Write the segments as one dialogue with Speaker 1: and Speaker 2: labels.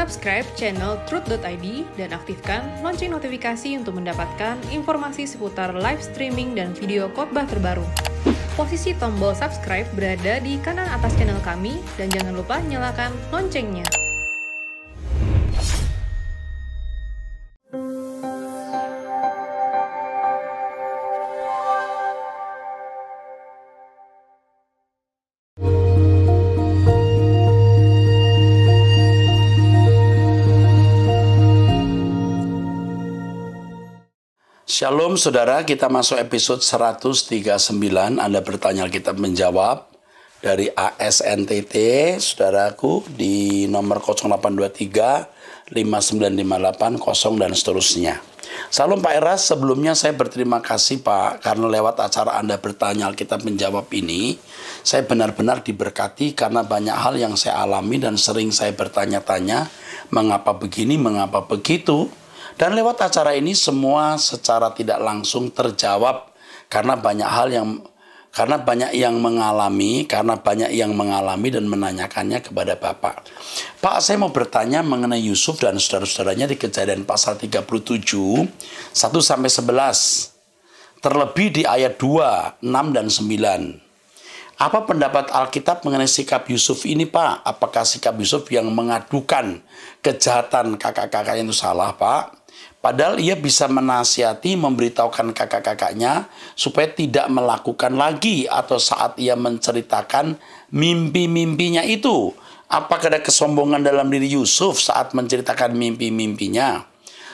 Speaker 1: Subscribe channel Truth.id dan aktifkan lonceng notifikasi untuk mendapatkan informasi seputar live streaming dan video khotbah terbaru. Posisi tombol subscribe berada di kanan atas channel kami dan jangan lupa nyalakan loncengnya.
Speaker 2: Shalom saudara, kita masuk episode 139, Anda bertanya Alkitab menjawab dari ASNTT, saudaraku, di nomor 0823 5958 0 dan seterusnya. Salam Pak Eras, sebelumnya saya berterima kasih Pak, karena lewat acara Anda bertanya Alkitab menjawab ini, saya benar-benar diberkati karena banyak hal yang saya alami dan sering saya bertanya-tanya, mengapa begini, mengapa begitu. Dan lewat acara ini semua secara tidak langsung terjawab karena banyak yang mengalami dan menanyakannya kepada Bapak. Pak, saya mau bertanya mengenai Yusuf dan saudara-saudaranya di Kejadian pasal 37 1 sampai 11. Terlebih di ayat 2, 6 dan 9. Apa pendapat Alkitab mengenai sikap Yusuf ini, Pak? Apakah sikap Yusuf yang mengadukan kejahatan kakak-kakaknya itu salah, Pak? Padahal ia bisa menasihati, memberitahukan kakak-kakaknya supaya tidak melakukan lagi, atau saat ia menceritakan mimpi-mimpinya itu. Apakah ada kesombongan dalam diri Yusuf saat menceritakan mimpi-mimpinya?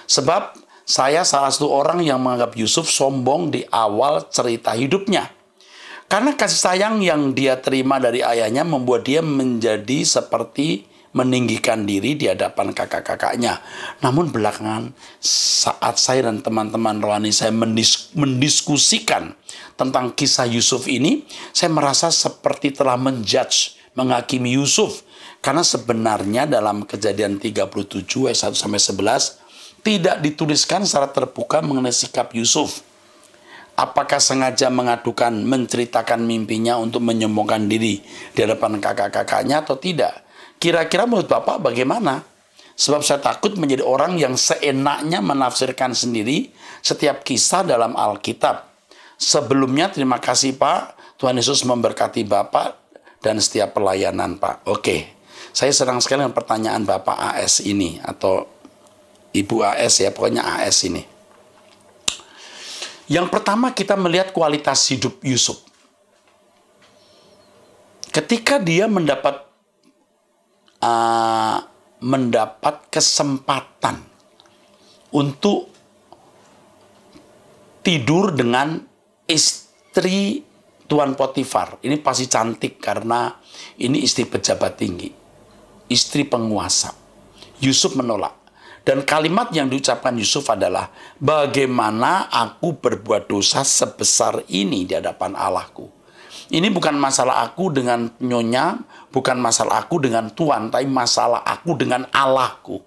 Speaker 2: Sebab saya salah satu orang yang menganggap Yusuf sombong di awal cerita hidupnya. Karena kasih sayang yang dia terima dari ayahnya membuat dia menjadi seperti meninggikan diri di hadapan kakak-kakaknya. Namun belakangan saat saya dan teman-teman rohani saya mendiskusikan tentang kisah Yusuf ini, saya merasa seperti telah menghakimi Yusuf. Karena sebenarnya dalam Kejadian 37 ayat 1 sampai 11 tidak dituliskan secara terbuka mengenai sikap Yusuf. Apakah sengaja menceritakan mimpinya untuk menyombongkan diri di hadapan kakak-kakaknya atau tidak? Kira-kira menurut Bapak bagaimana? Sebab saya takut menjadi orang yang seenaknya menafsirkan sendiri setiap kisah dalam Alkitab. Sebelumnya terima kasih Pak. Tuhan Yesus memberkati Bapak dan setiap pelayanan Pak. Oke, saya senang sekali dengan pertanyaan Bapak AS ini, atau Ibu AS ya, pokoknya AS ini. Yang pertama kita melihat kualitas hidup Yusuf. Ketika dia mendapat kesempatan untuk tidur dengan istri Tuan Potifar. Ini pasti cantik karena ini istri pejabat tinggi, istri penguasa. Yusuf menolak. Dan kalimat yang diucapkan Yusuf adalah, bagaimana aku berbuat dosa sebesar ini di hadapan Allahku. Ini bukan masalah aku dengan nyonya, bukan masalah aku dengan Tuhan, tapi masalah aku dengan Allahku.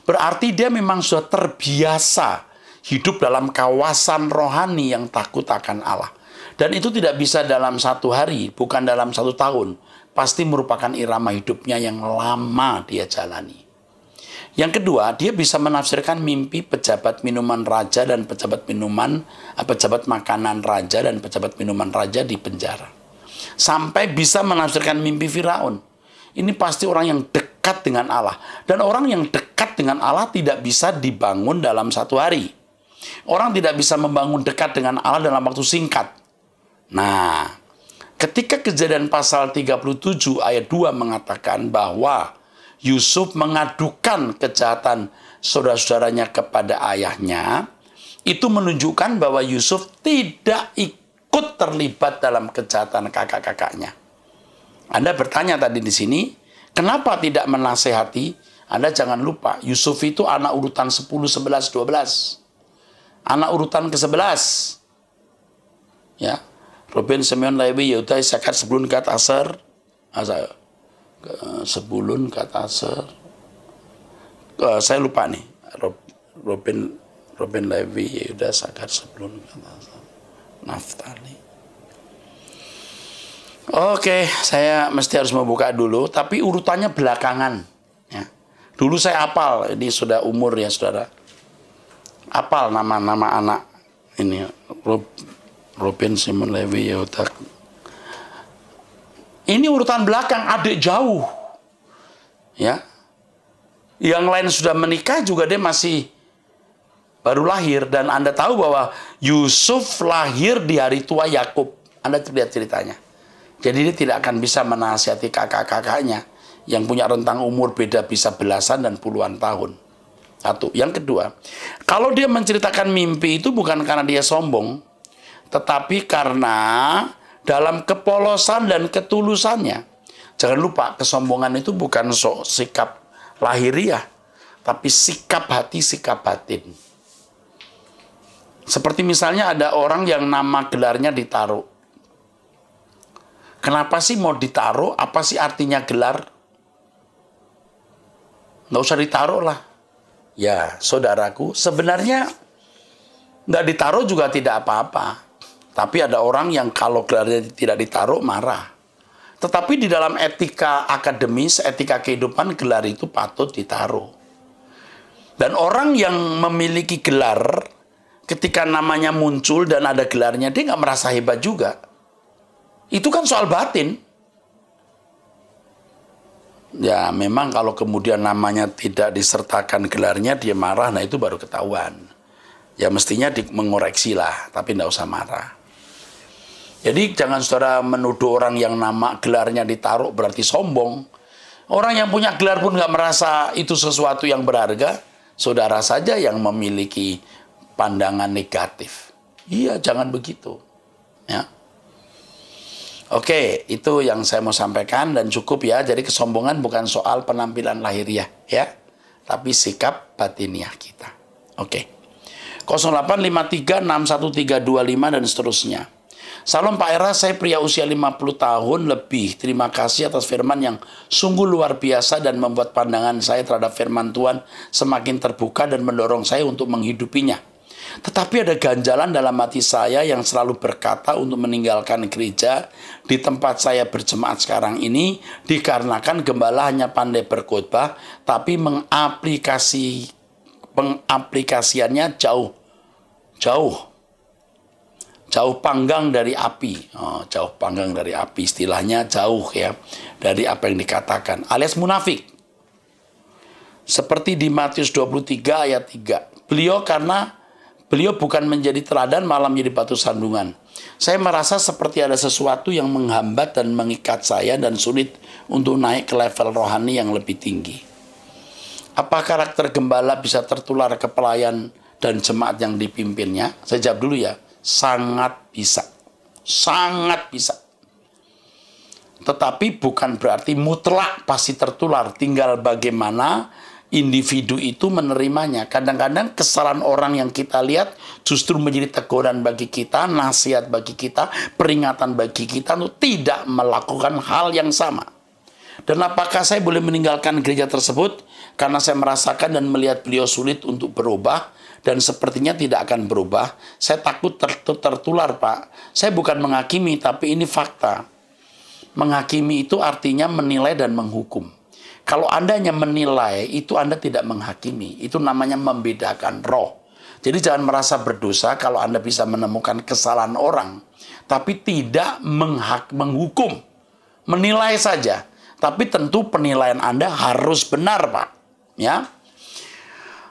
Speaker 2: Berarti dia memang sudah terbiasa hidup dalam kawasan rohani yang takut akan Allah. Dan itu tidak bisa dalam satu hari, bukan dalam satu tahun. Pasti merupakan irama hidupnya yang lama dia jalani. Yang kedua, dia bisa menafsirkan mimpi pejabat minuman raja dan pejabat makanan raja dan pejabat minuman raja di penjara. Sampai bisa menafsirkan mimpi Firaun. Ini pasti orang yang dekat dengan Allah. Dan orang yang dekat dengan Allah tidak bisa dibangun dalam satu hari. Orang tidak bisa membangun dekat dengan Allah dalam waktu singkat. Nah, ketika Kejadian pasal 37 ayat 2 mengatakan bahwa Yusuf mengadukan kejahatan saudara-saudaranya kepada ayahnya, itu menunjukkan bahwa Yusuf tidak ikut terlibat dalam kejahatan kakak-kakaknya. Anda bertanya tadi di sini, kenapa tidak menasehati? Anda jangan lupa, Yusuf itu anak urutan 10, 11, 12. Anak urutan ke-11. Ya. Ruben, Simeon, Lewi, Yehuda, Isakar, Zebulun, Gad, Aser. Sebulun kata saya lupa nih, Ruben, Levi, Yehuda, Isakar, Zebulun, Naftali. Oke, saya mesti harus membuka dulu, tapi urutannya belakangan. Ya. Dulu saya hafal, ini sudah umur ya saudara. Hafal nama-nama anak ini, Robin, Simon, Levi, Yehuda. Ini urutan belakang, adik jauh. Ya. Yang lain sudah menikah juga dia masih baru lahir. Dan Anda tahu bahwa Yusuf lahir di hari tua Yakub. Anda lihat ceritanya. Jadi dia tidak akan bisa menasihati kakak-kakaknya yang punya rentang umur beda bisa belasan dan puluhan tahun. Satu. Yang kedua, kalau dia menceritakan mimpi itu bukan karena dia sombong, tetapi karena dalam kepolosan dan ketulusannya. Jangan lupa, kesombongan itu bukan sikap lahiriah, tapi sikap hati, sikap batin. Seperti misalnya ada orang yang nama gelarnya ditaruh. Kenapa sih mau ditaruh? Apa sih artinya gelar? Nggak usah ditaruh lah. Ya, saudaraku, sebenarnya nggak ditaruh juga tidak apa-apa. Tapi ada orang yang kalau gelarnya tidak ditaruh marah. Tetapi di dalam etika akademis, etika kehidupan, gelar itu patut ditaruh. Dan orang yang memiliki gelar, ketika namanya muncul dan ada gelarnya, dia nggak merasa hebat juga. Itu kan soal batin. Ya memang kalau kemudian namanya tidak disertakan gelarnya, dia marah, nah itu baru ketahuan. Ya mestinya mengoreksi lah, tapi tidak usah marah. Jadi jangan saudara menuduh orang yang nama gelarnya ditaruh berarti sombong. Orang yang punya gelar pun nggak merasa itu sesuatu yang berharga, saudara saja yang memiliki pandangan negatif. Iya, jangan begitu. Ya. Oke, itu yang saya mau sampaikan dan cukup ya. Jadi kesombongan bukan soal penampilan lahiriah ya, tapi sikap batiniah kita. Oke. 08536135 dan seterusnya. Salam Pak Era, saya pria usia 50 tahun lebih. Terima kasih atas firman yang sungguh luar biasa dan membuat pandangan saya terhadap firman Tuhan semakin terbuka dan mendorong saya untuk menghidupinya. Tetapi ada ganjalan dalam hati saya yang selalu berkata untuk meninggalkan gereja di tempat saya berjemaat sekarang ini, dikarenakan gembala hanya pandai berkhotbah, tapi pengaplikasiannya jauh panggang dari api. Jauh panggang dari api, istilahnya jauh ya dari apa yang dikatakan, alias munafik. Seperti di Matius 23 ayat 3. Beliau bukan menjadi teladan, malah menjadi batu sandungan. Saya merasa seperti ada sesuatu yang menghambat dan mengikat saya dan sulit untuk naik ke level rohani yang lebih tinggi. Apa karakter gembala bisa tertular ke pelayan dan jemaat yang dipimpinnya? Saya jawab dulu ya. Sangat bisa. Sangat bisa. Tetapi bukan berarti mutlak pasti tertular. Tinggal bagaimana individu itu menerimanya. Kadang-kadang kesalahan orang yang kita lihat justru menjadi teguran bagi kita, nasihat bagi kita, peringatan bagi kita untuk tidak melakukan hal yang sama. Dan apakah saya boleh meninggalkan gereja tersebut karena saya merasakan dan melihat beliau sulit untuk berubah dan sepertinya tidak akan berubah? Saya takut tertular, Pak. Saya bukan menghakimi, tapi ini fakta. Menghakimi itu artinya menilai dan menghukum. Kalau Anda hanya menilai, itu Anda tidak menghakimi. Itu namanya membedakan roh. Jadi jangan merasa berdosa kalau Anda bisa menemukan kesalahan orang. Tapi tidak menghukum. Menilai saja. Tapi tentu penilaian Anda harus benar, Pak. Ya.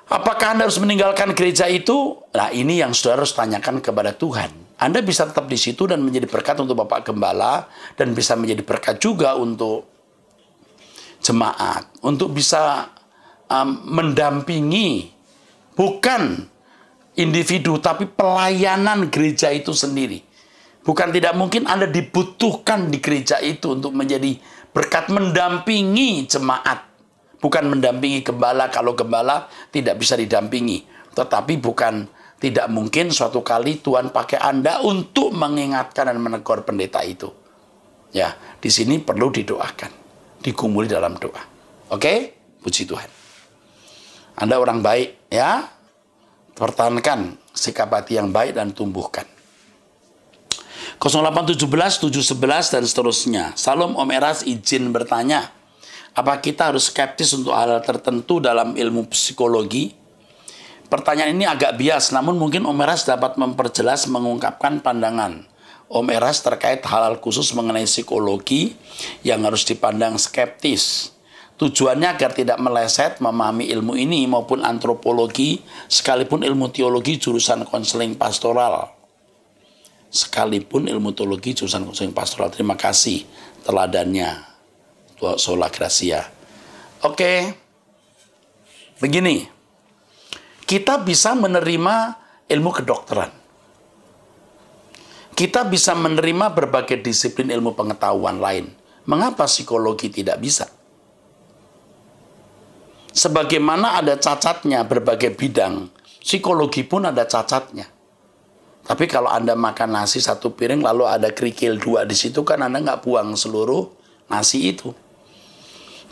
Speaker 2: Apakah Anda harus meninggalkan gereja itu? Nah, ini yang saudara harus tanyakan kepada Tuhan. Anda bisa tetap di situ dan menjadi berkat untuk Bapak Gembala. Dan bisa menjadi berkat juga untuk jemaat, untuk bisa mendampingi bukan individu tapi pelayanan gereja itu sendiri. Bukan tidak mungkin Anda dibutuhkan di gereja itu untuk menjadi berkat mendampingi jemaat, bukan mendampingi gembala kalau gembala tidak bisa didampingi. Tetapi bukan tidak mungkin suatu kali Tuhan pakai Anda untuk mengingatkan dan menegur pendeta itu. Ya, di sini perlu didoakan. Digumuli dalam doa. Oke? Puji Tuhan. Anda orang baik, ya. Pertahankan sikap hati yang baik dan tumbuhkan. 0817 711 dan seterusnya. Salam Om Eras, izin bertanya. Apa kita harus skeptis untuk hal tertentu dalam ilmu psikologi? Pertanyaan ini agak bias, namun mungkin Om Eras dapat memperjelas mengungkapkan pandangan Om Eras terkait hal-hal khusus mengenai psikologi yang harus dipandang skeptis. Tujuannya agar tidak meleset memahami ilmu ini maupun antropologi, sekalipun ilmu teologi jurusan konseling pastoral. Terima kasih teladannya. Tua Sola Gracia. Oke. Begini. Kita bisa menerima ilmu kedokteran. Kita bisa menerima berbagai disiplin ilmu pengetahuan lain. Mengapa psikologi tidak bisa? Sebagaimana ada cacatnya berbagai bidang, psikologi pun ada cacatnya. Tapi kalau Anda makan nasi satu piring lalu ada kerikil 2 di situ, kan Anda nggak buang seluruh nasi itu.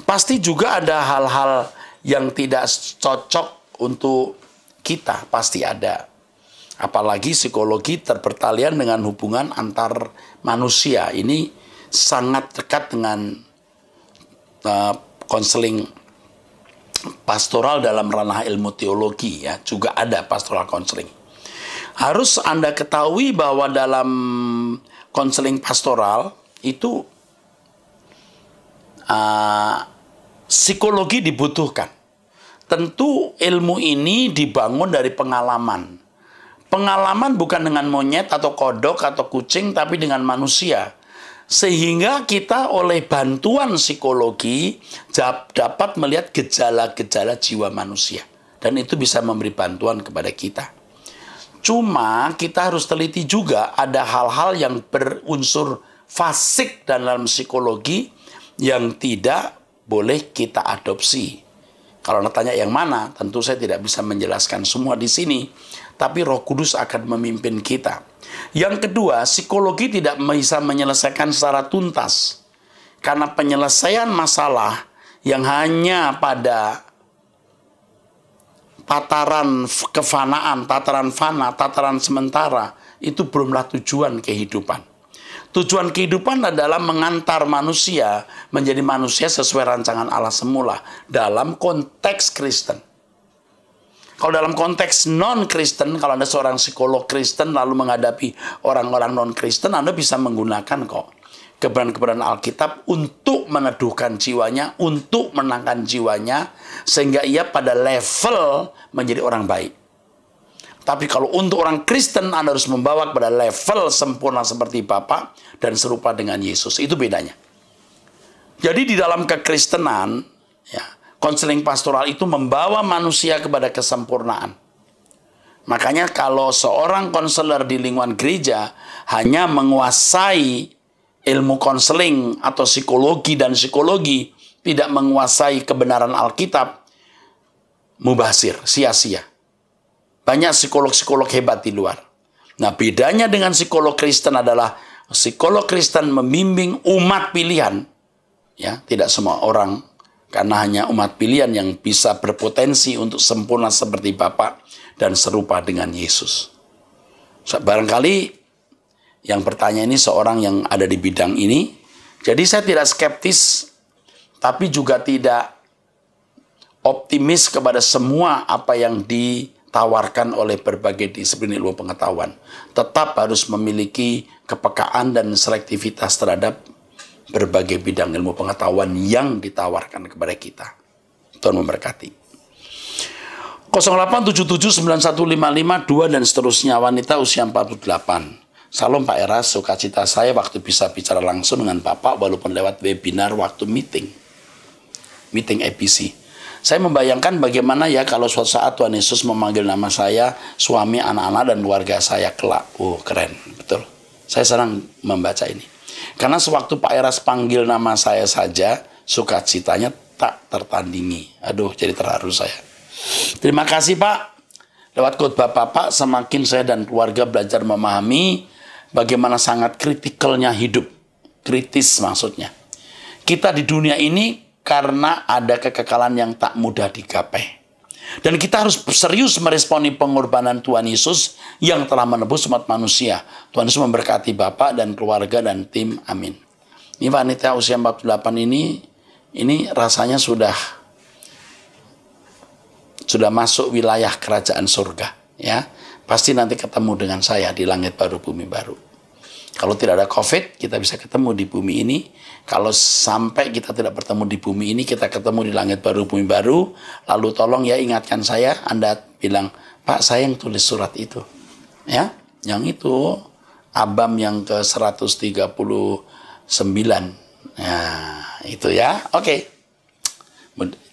Speaker 2: Pasti juga ada hal-hal yang tidak cocok untuk kita, pasti ada. Apalagi psikologi bertalian dengan hubungan antar manusia. Ini sangat dekat dengan konseling pastoral dalam ranah ilmu teologi, ya. Juga ada pastoral konseling. Harus Anda ketahui bahwa dalam konseling pastoral itu psikologi dibutuhkan. Tentu ilmu ini dibangun dari pengalaman. Pengalaman bukan dengan monyet atau kodok atau kucing, tapi dengan manusia. Sehingga kita oleh bantuan psikologi dapat melihat gejala-gejala jiwa manusia. Dan itu bisa memberi bantuan kepada kita. Cuma kita harus teliti juga ada hal-hal yang berunsur fasik dalam psikologi yang tidak boleh kita adopsi. Kalau Anda tanya yang mana, tentu saya tidak bisa menjelaskan semua di sini. Tapi Roh Kudus akan memimpin kita. Yang kedua, psikologi tidak bisa menyelesaikan secara tuntas. Karena penyelesaian masalah yang hanya pada tataran kefanaan, tataran fana, tataran sementara, itu belumlah tujuan kehidupan. Tujuan kehidupan adalah mengantar manusia menjadi manusia sesuai rancangan Allah semula dalam konteks Kristen. Kalau dalam konteks non-Kristen, kalau Anda seorang psikolog Kristen lalu menghadapi orang-orang non-Kristen, Anda bisa menggunakan kok kebenaran-kebenaran Alkitab untuk meneduhkan jiwanya, untuk menangkan jiwanya, sehingga ia pada level menjadi orang baik. Tapi kalau untuk orang Kristen, Anda harus membawa kepada level sempurna seperti Bapa dan serupa dengan Yesus. Itu bedanya. Jadi di dalam kekristenan, ya, konseling pastoral itu membawa manusia kepada kesempurnaan. Makanya kalau seorang konselor di lingkungan gereja hanya menguasai ilmu konseling atau psikologi dan psikologi, tidak menguasai kebenaran Alkitab, mubazir, sia-sia. Banyak psikolog-psikolog hebat di luar. Nah, bedanya dengan psikolog Kristen adalah psikolog Kristen membimbing umat pilihan. Ya, tidak semua orang, karena hanya umat pilihan yang bisa berpotensi untuk sempurna seperti Bapa dan serupa dengan Yesus. Barangkali yang bertanya ini seorang yang ada di bidang ini. Jadi saya tidak skeptis, tapi juga tidak optimis kepada semua apa yang ditawarkan oleh berbagai disiplin ilmu pengetahuan. Tetap harus memiliki kepekaan dan selektivitas terhadap berbagai bidang ilmu pengetahuan yang ditawarkan kepada kita. Tuhan memberkati. 0877915552 dan seterusnya, wanita usia 48. Salam Pak Eras, sukacita saya waktu bisa bicara langsung dengan Bapak walaupun lewat webinar waktu meeting EPC. Saya membayangkan bagaimana ya kalau suatu saat Tuhan Yesus memanggil nama saya, suami, anak-anak, dan keluarga saya kelak. Oh, keren, betul. Saya senang membaca ini. Karena sewaktu Pak Eras panggil nama saya saja, sukacitanya tak tertandingi. Aduh, jadi terharu saya. Terima kasih Pak. Lewat khotbah Bapak, semakin saya dan keluarga belajar memahami bagaimana sangat kritikalnya hidup. Kritis maksudnya. Kita di dunia ini karena ada kekekalan yang tak mudah digapai. Dan kita harus serius meresponi pengorbanan Tuhan Yesus yang telah menebus umat manusia. Tuhan Yesus memberkati Bapak dan keluarga dan tim. Amin. Ini wanita usia 48 ini ini rasanya sudah masuk wilayah kerajaan surga, ya. Pasti nanti ketemu dengan saya di langit baru, bumi baru. Kalau tidak ada COVID, kita bisa ketemu di bumi ini. Kalau sampai kita tidak bertemu di bumi ini, kita ketemu di langit baru, bumi baru. Lalu tolong ya ingatkan saya, Anda bilang, Pak, saya yang tulis surat itu. Ya, yang itu, Abam yang ke 139. Nah, itu ya. Oke.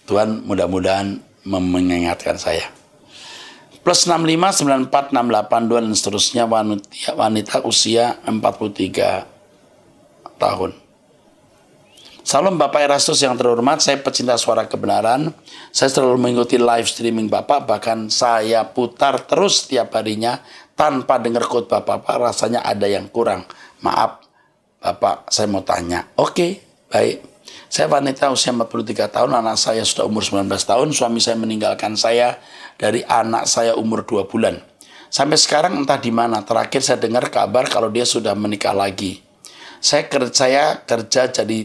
Speaker 2: Tuhan mudah-mudahan mengingatkan saya. Plus 65, 94, 682 dan seterusnya, wanita usia 43 tahun. Salam Bapak Erastus yang terhormat, saya pecinta suara kebenaran. Saya selalu mengikuti live streaming Bapak, bahkan saya putar terus setiap harinya tanpa dengar khotbah Bapak, rasanya ada yang kurang. Maaf Bapak, saya mau tanya. Oke, baik. Saya wanita usia 43 tahun, anak saya sudah umur 19 tahun, suami saya meninggalkan saya dari anak saya umur 2 bulan. Sampai sekarang entah di mana, terakhir saya dengar kabar kalau dia sudah menikah lagi. Saya kerja jadi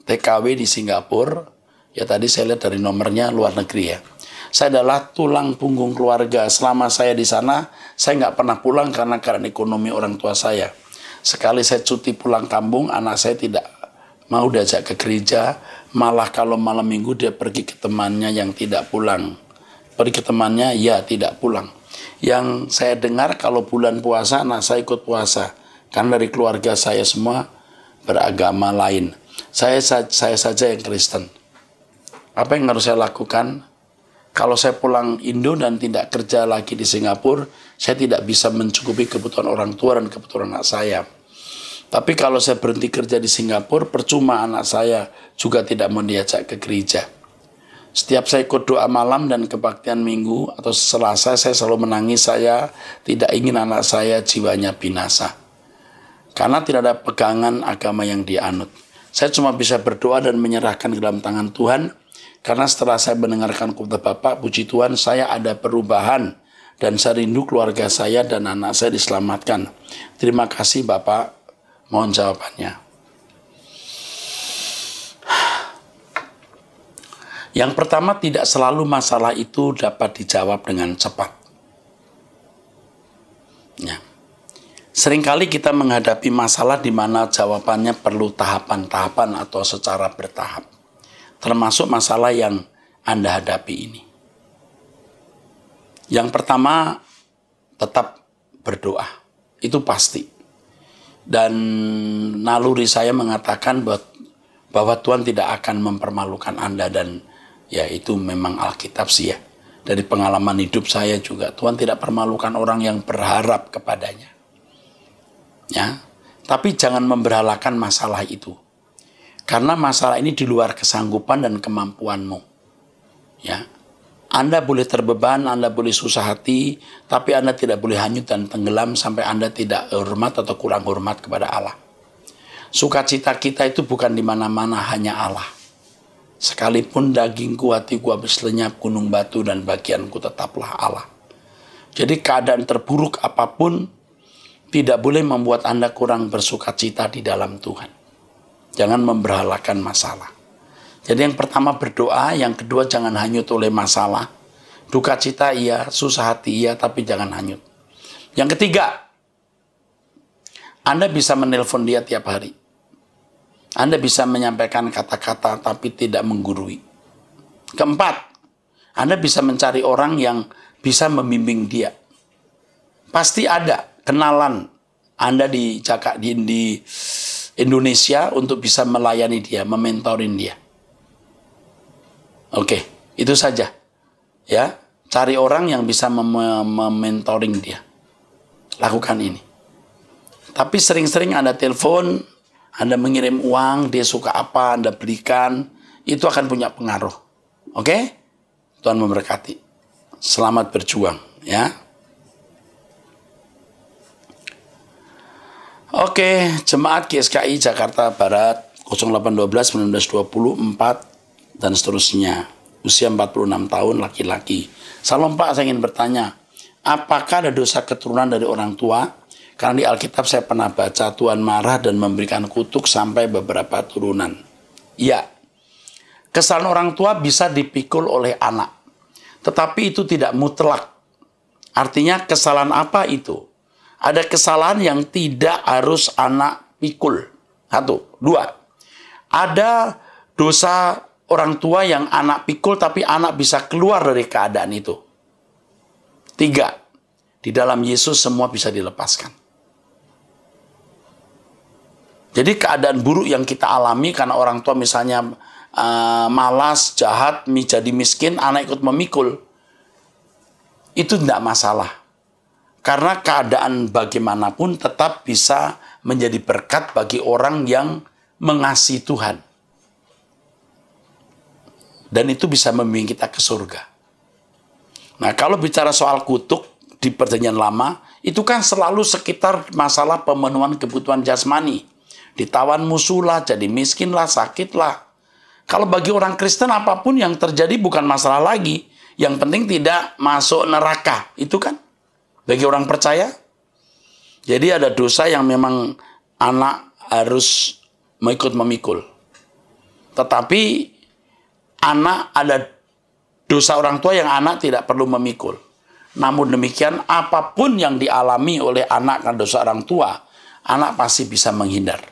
Speaker 2: TKW di Singapura, ya tadi saya lihat dari nomornya luar negeri ya. Saya adalah tulang punggung keluarga, selama saya di sana, saya nggak pernah pulang karena ekonomi orang tua saya. Sekali saya cuti pulang kampung, anak saya tidak mau diajak ke gereja, malah kalau malam minggu dia pergi ke temannya yang tidak pulang. Pergi ke temannya, ya tidak pulang. Yang saya dengar kalau bulan puasa, anak saya ikut puasa. Karena dari keluarga saya semua beragama lain. Saya saja yang Kristen. Apa yang harus saya lakukan? Kalau saya pulang Indo dan tidak kerja lagi di Singapura, saya tidak bisa mencukupi kebutuhan orang tua dan kebutuhan anak saya. Tapi kalau saya berhenti kerja di Singapura, percuma anak saya juga tidak mau diajak ke gereja. Setiap saya ikut doa malam dan kebaktian minggu atau Selasa, saya selalu menangis. Saya tidak ingin anak saya jiwanya binasa. Karena tidak ada pegangan agama yang dianut. Saya cuma bisa berdoa dan menyerahkan ke dalam tangan Tuhan. Karena setelah saya mendengarkan khotbah Bapak, puji Tuhan, saya ada perubahan. Dan saya rindu keluarga saya dan anak saya diselamatkan. Terima kasih Bapak. Mohon jawabannya. Yang pertama, tidak selalu masalah itu dapat dijawab dengan cepat. Ya. Seringkali kita menghadapi masalah di mana jawabannya perlu tahapan-tahapan atau secara bertahap. Termasuk masalah yang Anda hadapi ini. Yang pertama, tetap berdoa. Itu pasti. Dan naluri saya mengatakan bahwa Tuhan tidak akan mempermalukan Anda, dan ya itu memang Alkitab sih ya. Dari pengalaman hidup saya juga, Tuhan tidak permalukan orang yang berharap kepadanya. Ya, tapi jangan memberhalakan masalah itu. Karena masalah ini di luar kesanggupan dan kemampuanmu. Ya. Anda boleh terbeban, Anda boleh susah hati, tapi Anda tidak boleh hanyut dan tenggelam sampai Anda tidak hormat atau kurang hormat kepada Allah. Sukacita kita itu bukan di mana-mana, hanya Allah. Sekalipun dagingku, hatiku habis lenyap, gunung batu dan bagianku tetaplah Allah. Jadi keadaan terburuk apapun tidak boleh membuat Anda kurang bersukacita di dalam Tuhan. Jangan memberhalakan masalah. Jadi yang pertama berdoa, yang kedua jangan hanyut oleh masalah. Duka cita iya, susah hati iya, tapi jangan hanyut. Yang ketiga, Anda bisa menelpon dia tiap hari. Anda bisa menyampaikan kata-kata tapi tidak menggurui. Keempat, Anda bisa mencari orang yang bisa membimbing dia. Pasti ada kenalan Anda di Indonesia untuk bisa melayani dia, mementorin dia. Oke, itu saja. Ya, cari orang yang bisa mementoring dia. Lakukan ini. Tapi sering-sering Anda telepon, Anda mengirim uang, dia suka apa, Anda belikan, itu akan punya pengaruh. Oke? Tuhan memberkati. Selamat berjuang, ya. Oke, Jemaat GSKI Jakarta Barat 0812 1920 4 dan seterusnya. Usia 46 tahun, laki-laki. Salam Pak, saya ingin bertanya, apakah ada dosa keturunan dari orang tua? Karena di Alkitab saya pernah baca Tuhan marah dan memberikan kutuk sampai beberapa turunan. Ya, Kesalahan orang tua bisa dipikul oleh anak. Tetapi itu tidak mutlak. Artinya kesalahan apa itu? Ada kesalahan yang tidak harus anak pikul. 1. 2. Ada dosa orang tua yang anak pikul tapi anak bisa keluar dari keadaan itu. 3. Di dalam Yesus semua bisa dilepaskan. Jadi keadaan buruk yang kita alami karena orang tua misalnya malas, jahat, jadi miskin, anak ikut memikul. Itu tidak masalah. Karena keadaan bagaimanapun tetap bisa menjadi berkat bagi orang yang mengasihi Tuhan. Dan itu bisa membimbing kita ke surga. Nah, kalau bicara soal kutuk di Perjanjian Lama, itu kan selalu sekitar masalah pemenuhan kebutuhan jasmani. Ditawan musuh lah, jadi miskin lah, sakit lah. Kalau bagi orang Kristen apapun yang terjadi bukan masalah lagi. Yang penting tidak masuk neraka. Itu kan bagi orang percaya. Jadi ada dosa yang memang anak harus mengikut memikul. Tetapi anak ada dosa orang tua yang anak tidak perlu memikul. Namun demikian apapun yang dialami oleh anak karena dosa orang tua, anak pasti bisa menghindar.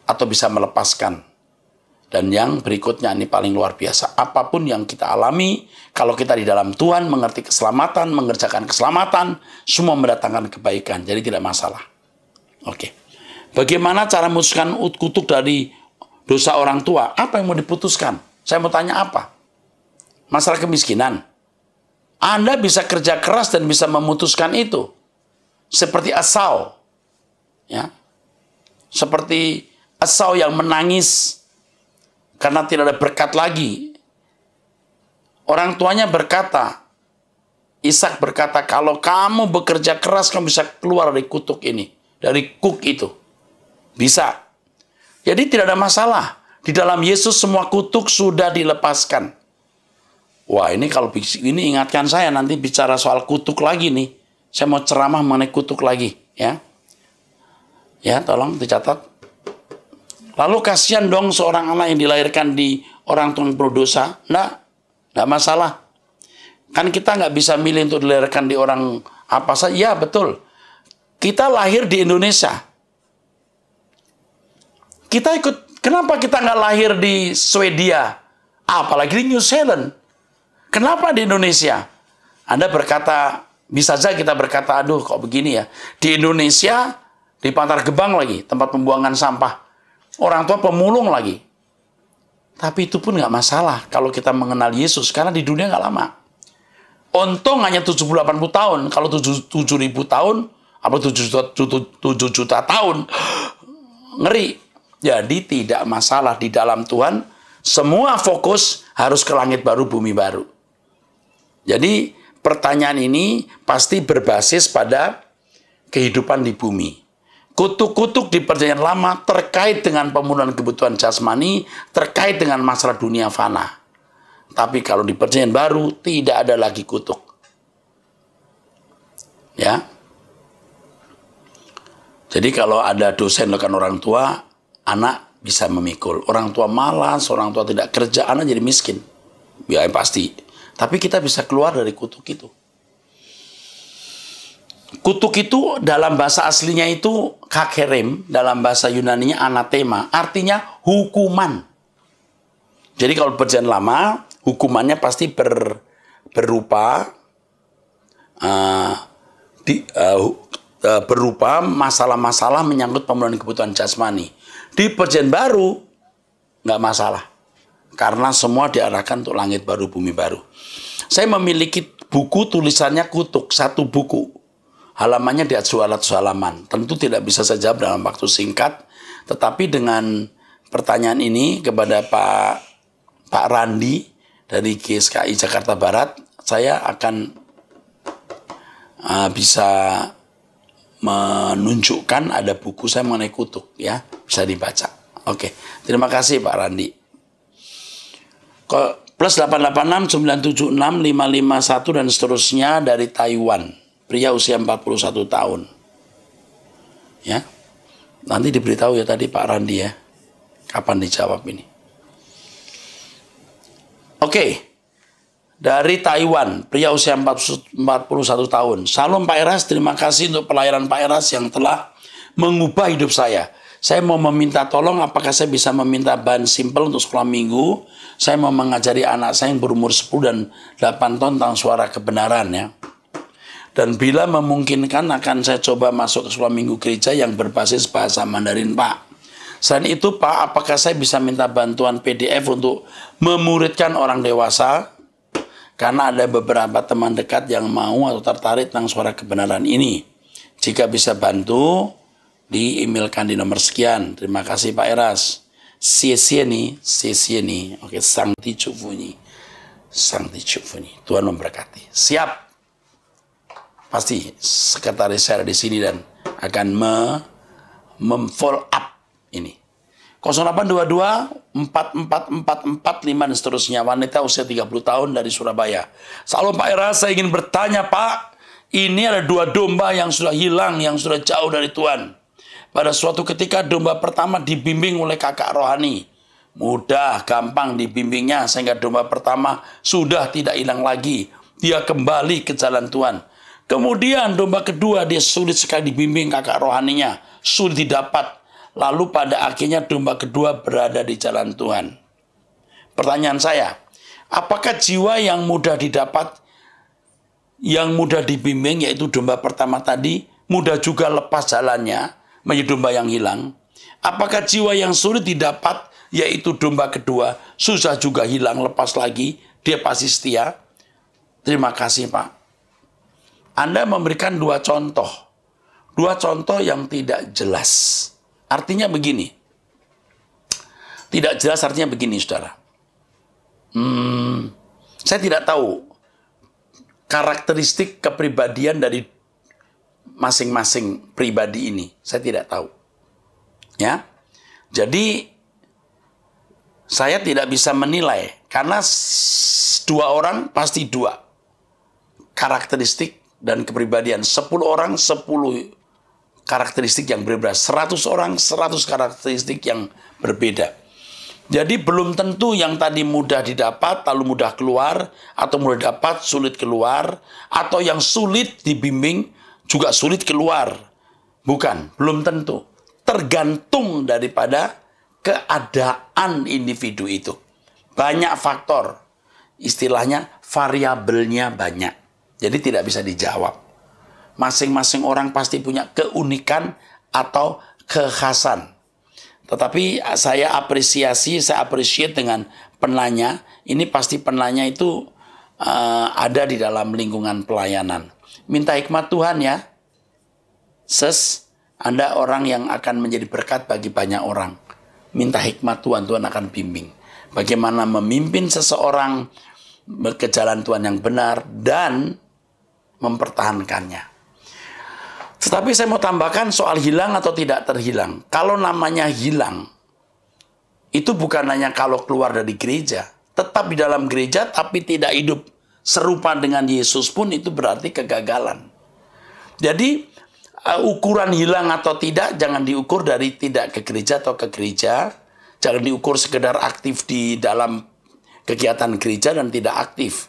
Speaker 2: Atau bisa melepaskan. Dan yang berikutnya ini paling luar biasa. Apapun yang kita alami, kalau kita di dalam Tuhan, mengerti keselamatan, mengerjakan keselamatan, semua mendatangkan kebaikan. Jadi tidak masalah. Oke. Bagaimana cara memutuskan kutuk dari dosa orang tua? Apa yang mau diputuskan? Saya mau tanya apa? Masalah kemiskinan. Anda bisa kerja keras dan bisa memutuskan itu. Seperti Esau. Ya. Seperti Esau yang menangis karena tidak ada berkat lagi. Orang tuanya berkata, Ishak berkata, kalau kamu bekerja keras, kamu bisa keluar dari kutuk ini. Dari kuk itu. Bisa. Jadi tidak ada masalah. Di dalam Yesus semua kutuk sudah dilepaskan. Wah, ini kalau ini ingatkan saya nanti bicara soal kutuk lagi nih. Saya mau ceramah mengenai kutuk lagi. Ya, tolong dicatat. Lalu kasihan dong seorang anak yang dilahirkan di orang tua yang berdosa. Nggak masalah. Kan kita nggak bisa milih untuk dilahirkan di orang apa saja. Ya betul. Kita lahir di Indonesia. Kenapa kita nggak lahir di Swedia? Apalagi di New Zealand. Kenapa di Indonesia? Anda berkata, bisa saja kita berkata, aduh kok begini ya. Di Indonesia, di Bantar Gebang lagi, tempat pembuangan sampah. Orang tua pemulung lagi. Tapi itu pun nggak masalah kalau kita mengenal Yesus. Karena di dunia nggak lama. Untung hanya 70-80 tahun. Kalau 7.000 tahun, apa 7 juta tahun. Ngeri. Jadi tidak masalah di dalam Tuhan. Semua fokus harus ke langit baru, bumi baru. Jadi pertanyaan ini pasti berbasis pada kehidupan di bumi. Kutuk-kutuk di Perjanjian Lama terkait dengan pemenuhan kebutuhan jasmani, terkait dengan masalah dunia fana. Tapi kalau di Perjanjian Baru tidak ada lagi kutuk. Ya. Jadi kalau ada dosa yang dilakukan orang tua, anak bisa memikul. Orang tua malas, orang tua tidak kerja, anak jadi miskin. Ya pasti. Tapi kita bisa keluar dari kutuk itu. Kutuk itu dalam bahasa aslinya itu kakerem, dalam bahasa Yunaninya anatema, artinya hukuman. Jadi kalau Perjanjian Lama, hukumannya pasti berupa masalah-masalah menyangkut pemenuhan kebutuhan jasmani. Di Perjanjian Baru nggak masalah, karena semua diarahkan untuk langit baru, bumi baru. Saya memiliki buku tulisannya kutuk, satu buku. Halamannya di atas 200 halaman. Tentu tidak bisa saya jawab dalam waktu singkat. Tetapi dengan pertanyaan ini kepada Pak Randi dari GSKI Jakarta Barat, saya akan bisa menunjukkan ada buku saya mengenai kutuk. Ya, bisa dibaca. Oke, terima kasih Pak Randi. Plus 886 976 551 dan seterusnya dari Taiwan. Pria usia 41 tahun. Ya. Nanti diberitahu ya tadi Pak Randi ya. Kapan dijawab ini. Oke. Dari Taiwan, pria usia 41 tahun. Salam Pak Eras, terima kasih untuk pelayanan Pak Eras yang telah mengubah hidup saya. Saya mau meminta tolong, apakah saya bisa meminta bahan simpel untuk sekolah minggu? Saya mau mengajari anak saya yang berumur 10 dan 8 tahun tentang suara kebenaran ya. Dan bila memungkinkan akan saya coba masuk ke sekolah minggu gereja yang berbasis bahasa Mandarin Pak. Selain itu Pak, apakah saya bisa minta bantuan PDF untuk memuridkan orang dewasa? Karena ada beberapa teman dekat yang mau atau tertarik tentang suara kebenaran ini. Jika bisa bantu, di-emailkan di nomor sekian. Terima kasih Pak Eras. Xie ni. Oke, sang dicufuni. Tuhan memberkati. Siap. Pasti sekretaris saya di sini dan akan follow up ini. 0822 4444 5 dan seterusnya. Wanita usia 30 tahun dari Surabaya. Salam Pak Eras, saya ingin bertanya Pak. Ini ada 2 domba yang sudah hilang, yang sudah jauh dari Tuhan. Pada suatu ketika domba pertama dibimbing oleh kakak rohani. Mudah, gampang dibimbingnya sehingga domba pertama sudah tidak hilang lagi. Dia kembali ke jalan Tuhan. Kemudian domba kedua dia sulit sekali dibimbing kakak rohaninya. Sulit didapat. Lalu pada akhirnya domba kedua berada di jalan Tuhan. Pertanyaan saya, apakah jiwa yang mudah didapat, yang mudah dibimbing, yaitu domba pertama tadi, mudah juga lepas jalannya, menjadi domba yang hilang? Apakah jiwa yang sulit didapat, yaitu domba kedua, susah juga hilang, lepas lagi, dia pasti setia? Terima kasih Pak. Anda memberikan 2 contoh. 2 contoh yang tidak jelas. Artinya begini. Tidak jelas artinya begini, saudara. Saya tidak tahu karakteristik kepribadian dari masing-masing pribadi ini. Saya tidak tahu. Ya. Jadi saya tidak bisa menilai karena 2 orang pasti 2 karakteristik dan kepribadian. 10 orang 10 karakteristik yang berbeda. 100 orang 100 karakteristik yang berbeda. Jadi belum tentu yang tadi mudah didapat lalu mudah keluar, atau mudah dapat sulit keluar, atau yang sulit dibimbing juga sulit keluar. Bukan, belum tentu. Tergantung daripada keadaan individu itu. Banyak faktor. Istilahnya variabelnya banyak. Jadi tidak bisa dijawab. Masing-masing orang pasti punya keunikan atau kekhasan. Tetapi saya appreciate dengan penanya. Ini pasti penanya itu ada di dalam lingkungan pelayanan. Minta hikmat Tuhan ya. Anda orang yang akan menjadi berkat bagi banyak orang. Minta hikmat Tuhan, Tuhan akan bimbing. Bagaimana memimpin seseorang ke jalan Tuhan yang benar dan mempertahankannya. Tetapi saya mau tambahkan soal hilang atau tidak terhilang. Kalau namanya hilang, itu bukan hanya kalau keluar dari gereja. Tetap di dalam gereja tapi tidak hidup serupa dengan Yesus pun itu berarti kegagalan. Jadi ukuran hilang atau tidak jangan diukur dari tidak ke gereja atau ke gereja. Jangan diukur sekedar aktif di dalam kegiatan gereja dan tidak aktif.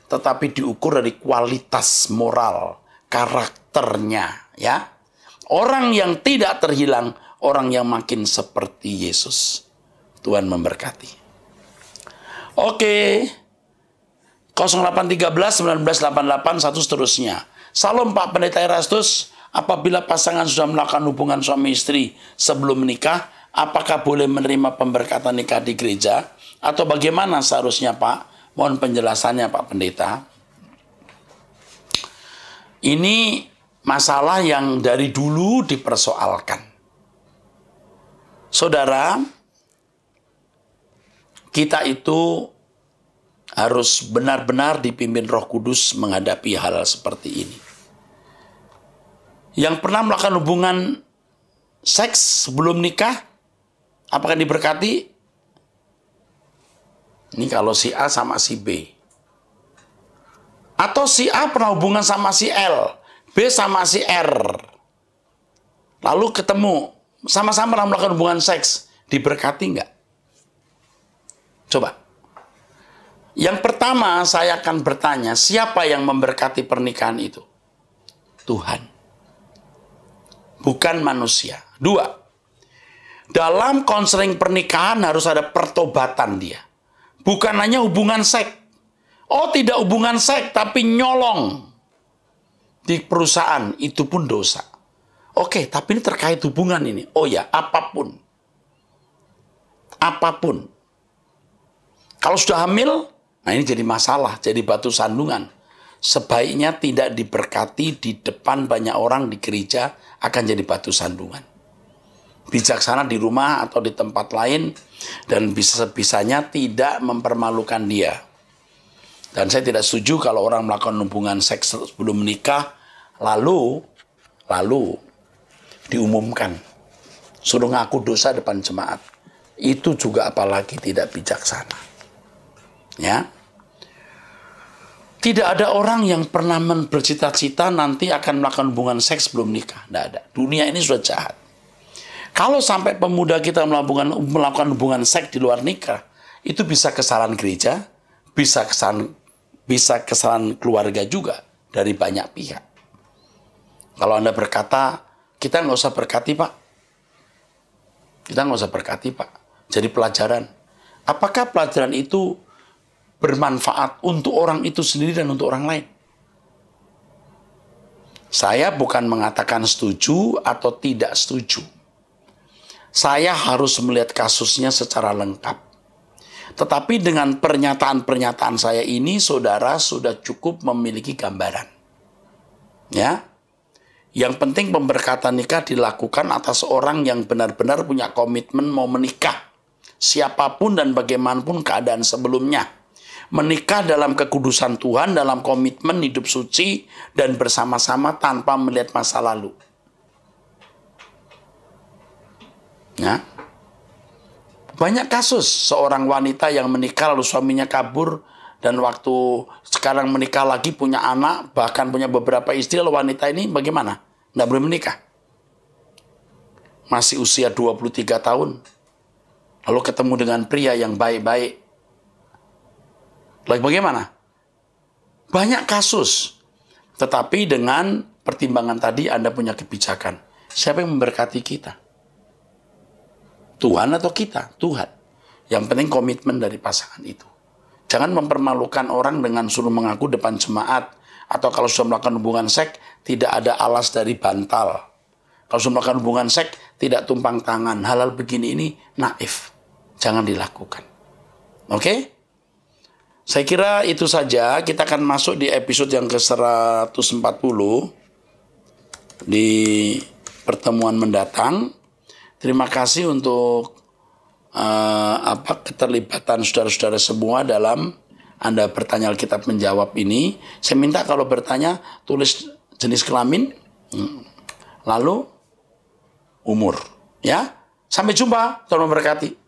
Speaker 2: Tetapi diukur dari kualitas moral, karakternya. Ya, orang yang tidak terhilang, orang yang makin seperti Yesus. Tuhan memberkati. Oke. 0813 1988 1 seterusnya. Salam Pak Pendeta Erastus, apabila pasangan sudah melakukan hubungan suami istri sebelum menikah, apakah boleh menerima pemberkatan nikah di gereja atau bagaimana seharusnya Pak? Mohon penjelasannya Pak Pendeta. Ini masalah yang dari dulu dipersoalkan. Saudara, kita itu harus benar-benar dipimpin Roh Kudus menghadapi hal seperti ini. Yang pernah melakukan hubungan seks sebelum nikah, apakah diberkati? Ini kalau si A sama si B. Atau si A pernah hubungan sama si L, B sama si R. Lalu ketemu, sama-sama melakukan hubungan seks. Diberkati nggak? Coba. Yang pertama saya akan bertanya, siapa yang memberkati pernikahan itu? Tuhan. Bukan manusia. 2. Dalam konseling pernikahan harus ada pertobatan dia. Bukan hanya hubungan seks. Oh, tidak hubungan seks, tapi nyolong di perusahaan, itu pun dosa. Oke, tapi ini terkait hubungan ini. Oh ya, apapun. Apapun. Kalau sudah hamil, nah ini jadi masalah, jadi batu sandungan. Sebaiknya tidak diberkati di depan banyak orang di gereja, akan jadi batu sandungan. Bijaksana di rumah atau di tempat lain, dan bisa-bisanya tidak mempermalukan dia. Dan saya tidak setuju kalau orang melakukan hubungan seks sebelum menikah, lalu diumumkan. Suruh ngaku dosa depan jemaat. Itu juga apalagi tidak bijaksana. Ya. Tidak ada orang yang pernah bercita-cita nanti akan melakukan hubungan seks sebelum nikah. Tidak ada. Dunia ini sudah jahat. Kalau sampai pemuda kita melakukan hubungan seks di luar nikah, itu bisa kesalahan gereja, bisa kesalahan keluarga juga dari banyak pihak. Kalau Anda berkata, kita nggak usah berkati Pak. Kita nggak usah berkati Pak. Jadi pelajaran. Apakah pelajaran itu bermanfaat untuk orang itu sendiri dan untuk orang lain? Saya bukan mengatakan setuju atau tidak setuju. Saya harus melihat kasusnya secara lengkap. Tetapi dengan pernyataan-pernyataan saya ini, saudara sudah cukup memiliki gambaran. Ya, yang penting pemberkatan nikah dilakukan atas orang yang benar-benar punya komitmen mau menikah. Siapapun dan bagaimanapun keadaan sebelumnya. Menikah dalam kekudusan Tuhan, dalam komitmen hidup suci, dan bersama-sama tanpa melihat masa lalu. Ya. Banyak kasus seorang wanita yang menikah lalu suaminya kabur, dan waktu sekarang menikah lagi punya anak, bahkan punya beberapa istri, lalu wanita ini bagaimana? Nggak boleh menikah. Masih usia 23 tahun. Lalu ketemu dengan pria yang baik-baik. Lalu bagaimana? Banyak kasus. Tetapi dengan pertimbangan tadi Anda punya kebijakan. Siapa yang memberkati kita? Tuhan atau kita? Tuhan. Yang penting komitmen dari pasangan itu. Jangan mempermalukan orang dengan suruh mengaku depan jemaat. Atau kalau sudah melakukan hubungan seks, tidak ada alas dari bantal. Kalau sudah melakukan hubungan seks, tidak tumpang tangan. Hal-hal begini ini naif. Jangan dilakukan. Oke? Saya kira itu saja. Kita akan masuk di episode yang ke-140 di pertemuan mendatang. Terima kasih untuk keterlibatan saudara-saudara semua dalam Anda bertanya Alkitab menjawab ini. Saya minta kalau bertanya tulis jenis kelamin, lalu umur. Ya, sampai jumpa. Tuhan memberkati.